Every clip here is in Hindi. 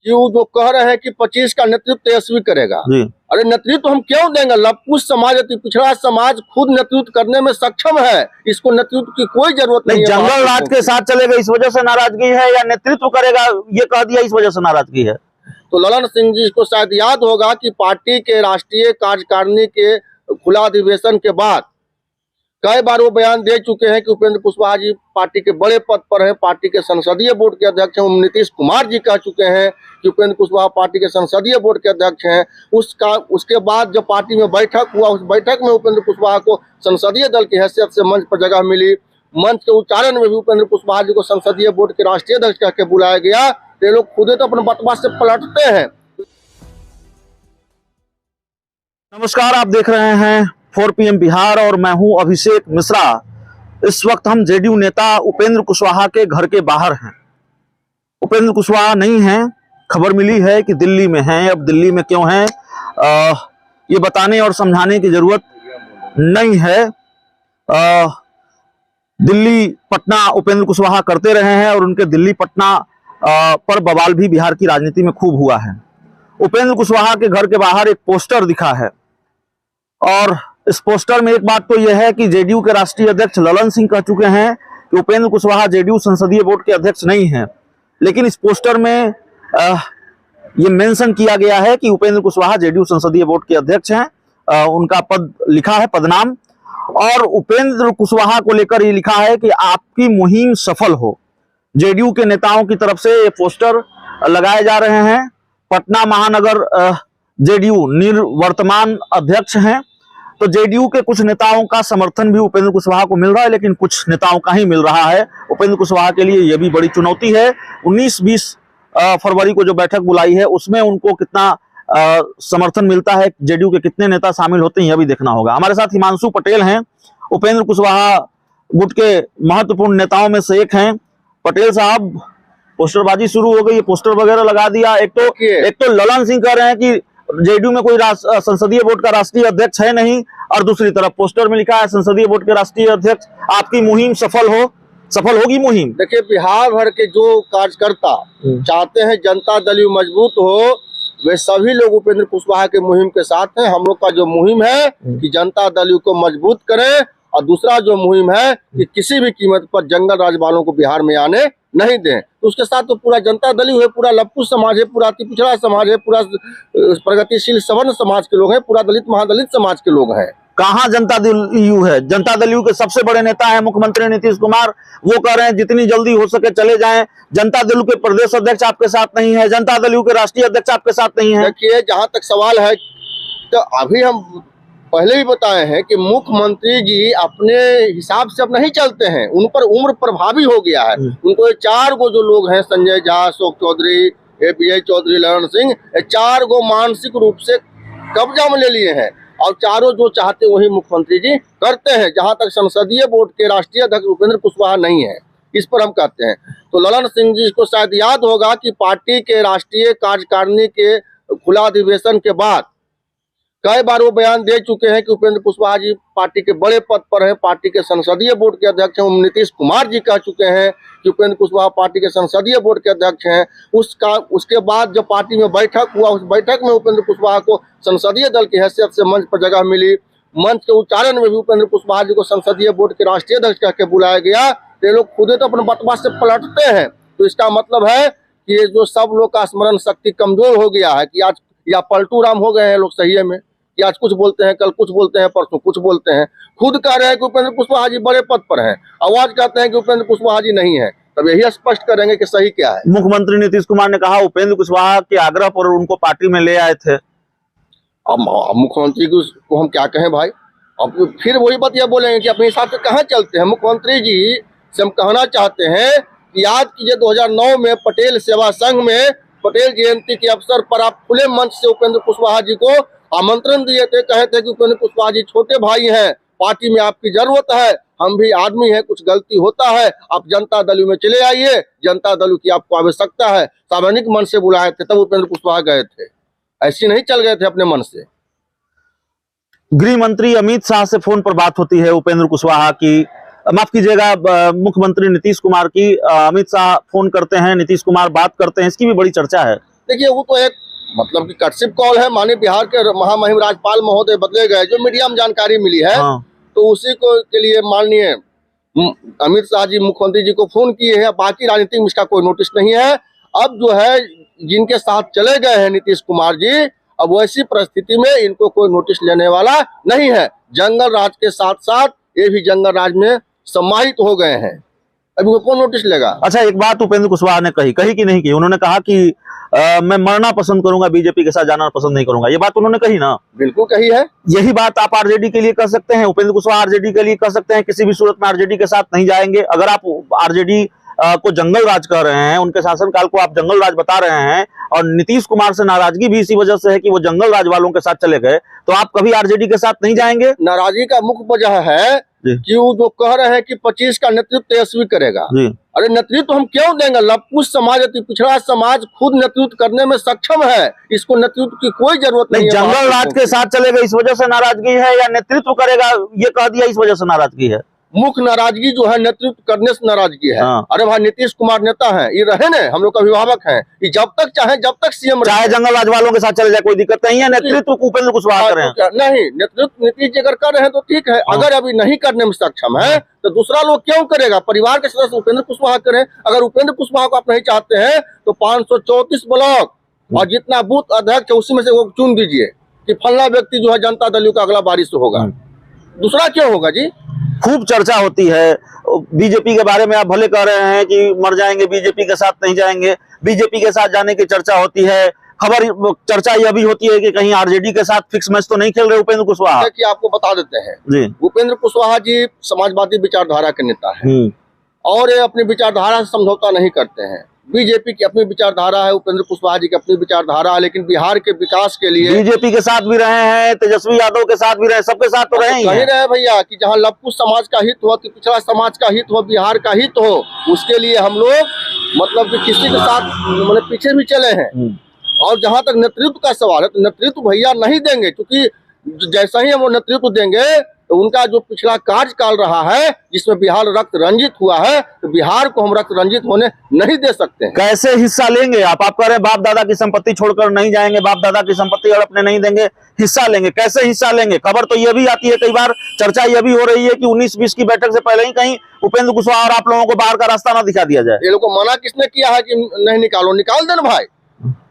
कि वो जो कह रहे हैं कि 25 का नेतृत्व तेजस्वी करेगा जी। अरे नेतृत्व हम क्यों देंगे? लवकुश समाज, अति पिछड़ा समाज खुद नेतृत्व करने में सक्षम है, इसको नेतृत्व की कोई जरूरत नहीं है। जंगल राज के साथ चलेगा इस वजह से नाराजगी है, या नेतृत्व करेगा ये कह दिया इस वजह से नाराजगी है? तो ललन सिंह जी को शायद याद होगा कि पार्टी के राष्ट्रीय कार्यकारिणी के खुला अधिवेशन के बाद कई बार वो बयान दे चुके हैं कि उपेंद्र कुशवाहा जी पार्टी के बड़े पद पर हैं, पार्टी के संसदीय बोर्ड के अध्यक्ष हैं। नीतीश कुमार जी कह चुके हैं कि उपेंद्र कुशवाहा पार्टी के संसदीय बोर्ड के अध्यक्ष हैं। उसके बाद जब पार्टी में बैठक हुआ, उस बैठक में उपेंद्र कुशवाहा को संसदीय दल की हैसियत से मंच पर जगह मिली। मंच के उच्चारण में भी उपेंद्र कुशवाहा जी को संसदीय बोर्ड के राष्ट्रीय अध्यक्ष कह के बुलाया गया। ये लोग खुद तो अपने बतवा से पलटते हैं। नमस्कार, आप देख रहे हैं 4 PM बिहार और मैं हूं अभिषेक मिश्रा। इस वक्त हम जेडीयू नेता उपेंद्र कुशवाहा के घर के बाहर हैं। उपेंद्र कुशवाहा नहीं हैं, खबर मिली है कि दिल्ली में हैं। अब दिल्ली में क्यों हैं ये बताने और समझाने की जरूरत नहीं है। दिल्ली पटना उपेंद्र कुशवाहा करते रहे हैं और उनके दिल्ली पटना पर बवाल भी बिहार की राजनीति में खूब हुआ है। उपेंद्र कुशवाहा के घर के बाहर एक पोस्टर दिखा है और इस पोस्टर में एक बात तो यह है कि जेडीयू के राष्ट्रीय अध्यक्ष ललन सिंह कह चुके हैं कि उपेंद्र कुशवाहा जेडीयू संसदीय बोर्ड के अध्यक्ष नहीं हैं, लेकिन इस पोस्टर में ये मेंशन किया गया है कि उपेंद्र कुशवाहा जेडीयू संसदीय बोर्ड के अध्यक्ष हैं। उनका पद लिखा है, पदनाम, और उपेंद्र कुशवाहा को लेकर ये लिखा है कि आपकी मुहिम सफल हो। जेडीयू के नेताओं की तरफ से ये पोस्टर लगाए जा रहे हैं। पटना महानगर जेडीयू निवर्तमान अध्यक्ष हैं, तो जेडीयू के कुछ नेताओं का समर्थन भी उपेंद्र कुशवाहा को मिल रहा है, लेकिन कुछ नेताओं का ही मिल रहा है। उपेंद्र कुशवाहा के लिए यह भी बड़ी चुनौती है। 19-20 फरवरी को जो बैठक बुलाई है उसमें उनको कितना समर्थन मिलता है, जेडीयू के कितने नेता शामिल होते हैं, यह भी देखना होगा। हमारे साथ हिमांशु पटेल हैं, उपेंद्र कुशवाहा गुट के महत्वपूर्ण नेताओं में से एक हैं। पटेल साहब, पोस्टरबाजी शुरू हो गई, पोस्टर वगैरह लगा दिया। एक तो ललन सिंह कह रहे हैं कि जेडीयू में कोई संसदीय बोर्ड का राष्ट्रीय अध्यक्ष है नहीं, और दूसरी तरफ पोस्टर में लिखा है संसदीय बोर्ड के राष्ट्रीय अध्यक्ष, आपकी मुहिम सफल होगी मुहिम। देखिए, बिहार भर के जो कार्यकर्ता चाहते हैं जनता दल मजबूत हो, वे सभी लोग उपेंद्र कुशवाहा के मुहिम के साथ हैं। हम लोग का जो मुहिम है कि जनता दल को मजबूत करें, और दूसरा जो मुहिम है कि किसी भी कीमत पर जंगल राज वालों को बिहार में आने नहीं दें। तो उसके साथ तो पूरा जनता दल है, पूरा लवकुश समाज है, पूरा अति पिछड़ा समाज है, पूरा प्रगतिशील सवर्ण समाज के लोग हैं, पूरा दलित महादलित समाज के लोग हैं। कहाँ जनता दल यू है? जनता दल यू के सबसे बड़े नेता है मुख्यमंत्री नीतीश कुमार। वो कह रहे हैं जितनी जल्दी हो सके चले जाएं। जनता दल के प्रदेश अध्यक्ष आपके साथ नहीं है, जनता दल यू के राष्ट्रीय अध्यक्ष आपके साथ नहीं है। देखिए, जहां तक सवाल है, तो अभी हम पहले भी बताए हैं कि मुख्यमंत्री जी अपने हिसाब से अब नहीं चलते हैं, उन पर उम्र प्रभावी हो गया है। उनको 4 गो जो लोग हैं, संजय झा, अशोक चौधरी, API चौधरी, ललन सिंह, 4 गो मानसिक रूप से कब्जा में ले लिए हैं, और चारों जो चाहते वही मुख्यमंत्री जी करते हैं। जहां तक संसदीय बोर्ड के राष्ट्रीय अध्यक्ष उपेंद्र कुशवाहा नहीं है, इस पर हम कहते हैं। तो ललन सिंह जी को शायद याद होगा कि पार्टी के राष्ट्रीय कार्यकारिणी के खुला अधिवेशन के बाद कई बार वो बयान दे चुके हैं कि उपेंद्र कुशवाहा जी पार्टी के बड़े पद पर हैं, पार्टी के संसदीय बोर्ड के अध्यक्ष हैं। नीतीश कुमार जी कह चुके हैं कि उपेंद्र कुशवाहा पार्टी के संसदीय बोर्ड के अध्यक्ष हैं। उसके बाद जब पार्टी में बैठक हुआ, उस बैठक में उपेंद्र कुशवाहा को संसदीय दल की हैसियत से मंच पर जगह मिली। मंच के उच्चारण में भी उपेंद्र कुशवाहा जी को संसदीय बोर्ड के राष्ट्रीय अध्यक्ष कह के बुलाया गया। ये लोग खुद तो अपने बतवा से पलटते हैं। तो इसका मतलब है कि ये जो सब लोग का स्मरण शक्ति कमजोर हो गया है, कि आज या पलटू राम हो गए हैं लोग सही में, कि आज कुछ बोलते हैं, कल कुछ बोलते हैं, परसों कुछ बोलते हैं। खुद कह रहे हैं कि उपेंद्र कुशवाहा जी बड़े पद पर हैं, आवाज कहते हैं कि उपेंद्र कुशवाहा जी नहीं है। तब यही स्पष्ट करेंगे कि सही क्या है। मुख्यमंत्री नीतीश कुमार ने कहा उपेंद्र कुशवाहा के आग्रह पर उनको पार्टी में ले आए थे। अब मुख्यमंत्री को हम क्या कहें भाई? अब फिर वही बात यह बोलेंगे कि अपने हिसाब से कहाँ चलते हैं। मुख्यमंत्री जी से हम कहना चाहते हैं कि याद कीजिए 2009 में पटेल सेवा संघ में पटेल जयंती के अवसर पर आप खुले मंच से उपेंद्र कुशवाहा जी को आमंत्रण दिए थे। कहे थे कि उपेंद्र कुशवाहा जी छोटे भाई हैं, पार्टी में आपकी जरूरत है, हम भी आदमी हैं, कुछ गलती होता है, आप जनता दल में चले आइए, जनता दल की आपको आवश्यकता है। सार्वजनिक मन से बुलाए थे, तब उपेंद्र कुशवाहा गए थे, ऐसे नहीं चल गए थे अपने मन से। गृह मंत्री अमित शाह से फोन पर बात होती है उपेंद्र कुशवाहा की, माफ कीजिएगा मुख्यमंत्री नीतीश कुमार की। अमित शाह फोन करते हैं, नीतीश कुमार बात करते हैं, इसकी भी बड़ी चर्चा है। देखिए वो तो एक मतलब कि कटसिप कॉल है। माननीय बिहार के महामहिम राज्यपाल महोदय बदले गए, जो मीडिया में जानकारी मिली है। हाँ। तो उसी को के लिए माननीय अमित शाह जी मुख्यमंत्री जी को फोन किए हैं। बाकी राजनीति में इसका कोई नोटिस नहीं है। अब जो है जिनके साथ चले गए हैं नीतीश कुमार जी, अब वैसी परिस्थिति में इनको कोई नोटिस लेने वाला नहीं है। जंगल राज के साथ साथ ये भी जंगल राज में समाहित हो गए हैं, अभी वो कौन नोटिस लेगा। अच्छा, एक बात उपेंद्र कुशवाहा ने कही कि नहीं की? उन्होंने कहा कि मैं मरना पसंद करूंगा, बीजेपी के साथ जाना पसंद नहीं करूंगा। ये बात उन्होंने कही ना? बिल्कुल कही है। यही बात आप आरजेडी के लिए कर सकते हैं, उपेंद्र कुशवाहा आरजेडी के लिए कर सकते हैं। किसी भी सूरत में आरजेडी के साथ नहीं जाएंगे। अगर आप आरजेडी को जंगल राज कह रहे हैं, उनके शासनकाल को आप जंगल राज बता रहे हैं, और नीतीश कुमार से नाराजगी भी इसी वजह से है कि वो जंगल राज वालों के साथ चले गए, तो आप कभी आरजेडी के साथ नहीं जाएंगे? नाराजगी का मुख्य वजह है कि वो जो कह रहे हैं कि 25 का नेतृत्व तेजस्वी करेगा। अरे नेतृत्व हम क्यों देंगे? लवकुश समाज, अति पिछड़ा समाज खुद नेतृत्व करने में सक्षम है। इसको नेतृत्व की कोई जरूरत नहीं है। जंगल राज के साथ चलेगा इस वजह से नाराजगी है, या नेतृत्व करेगा ये कह दिया इस वजह से नाराजगी है? मुख्य नाराजगी जो है नेतृत्व करने से नाराजगी है। हाँ। अरे भाई नीतीश कुमार नेता हैं, ये रहे न, हम लोग का अभिभावक हैं। ये जब तक चाहे जब तक सीएम चाहे जंगल राज वालों के साथ चले जाए, कोई दिक्कत नहीं है। नेतृत्व उपेंद्र कुशवाहा कर रहे हैं। नहीं, नेतृत्व नीतीश जी अगर कर रहे हैं तो ठीक है। अगर अभी नहीं करने में सक्षम है तो दूसरा लोग क्यों करेगा? परिवार के सदस्य उपेंद्र कुशवाहा करें। अगर उपेंद्र कुशवाहा को आप नहीं चाहते हैं तो 534 ब्लॉक और जितना बूथ अध्यक्ष है उसी में से वो चुन दीजिए कि फलना व्यक्ति जो है जनता दल का अगला बारिश होगा। दूसरा क्यों होगा जी? खूब चर्चा होती है बीजेपी के बारे में। आप भले कह रहे हैं कि मर जाएंगे, बीजेपी के साथ नहीं जाएंगे, बीजेपी के साथ जाने की चर्चा होती है। चर्चा यह भी होती है कि कहीं आरजेडी के साथ फिक्स मैच तो नहीं खेल रहे उपेंद्र कुशवाहा। कि आपको बता देते हैं जी, उपेंद्र कुशवाहा जी समाजवादी विचारधारा के नेता है और ये अपनी विचारधारा से समझौता नहीं करते हैं। बीजेपी की अपनी विचारधारा है, उपेंद्र कुशवाहा जी की अपनी विचारधारा है, लेकिन बिहार के विकास के लिए बीजेपी के साथ भी रहे हैं, तेजस्वी यादव के साथ भी रहे, सबके साथ तो रहे ही कहीं रहे भैया कि जहाँ लवकुश समाज का हित हो, पिछड़ा समाज का हित हो, बिहार का हित हो, उसके लिए हम लोग मतलब कि किसी के साथ मतलब पीछे भी चले हैं। और जहां तक नेतृत्व का सवाल है तो नेतृत्व भैया नहीं देंगे, क्योंकि जैसा ही हम वो नेतृत्व देंगे तो उनका जो पिछला कार्यकाल रहा है जिसमें बिहार रक्त रंजित हुआ है, तो बिहार को हम रक्त रंजित होने नहीं दे सकते हैं। कैसे हिस्सा लेंगे आप कह रहे हैं बाप दादा की संपत्ति छोड़कर नहीं जाएंगे, बाप दादा की संपत्ति और अपने नहीं देंगे, हिस्सा लेंगे। कैसे हिस्सा लेंगे? खबर तो यह भी आती है, कई बार चर्चा यह भी हो रही है कि 19-20 की बैठक से पहले ही कहीं उपेंद्र कुशवाहा और आप लोगों को बाहर का रास्ता ना दिखा दिया जाए। ये लोग को मना किसने किया है कि नहीं निकालो? निकाल दे ना भाई,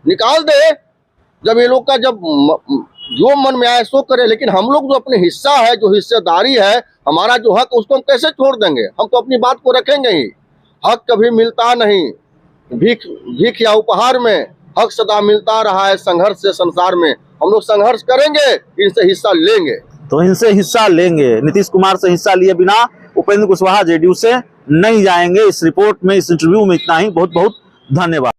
निकाल दे। जब ये लोग का जब जो मन में आए सो करे, लेकिन हम लोग जो अपने हिस्सा है, जो हिस्सेदारी है, हमारा जो हक, उसको हम कैसे छोड़ देंगे? हम तो अपनी बात को रखेंगे ही। हक कभी मिलता नहीं, भीख या उपहार में हक सदा मिलता रहा है। संघर्ष से संसार में हम लोग संघर्ष करेंगे, इनसे हिस्सा लेंगे। तो इनसे हिस्सा लेंगे। नीतीश कुमार से हिस्सा लिए बिना उपेंद्र कुशवाहा जेडीयू से नहीं जाएंगे। इस रिपोर्ट में, इस इंटरव्यू में इतना ही। बहुत बहुत धन्यवाद।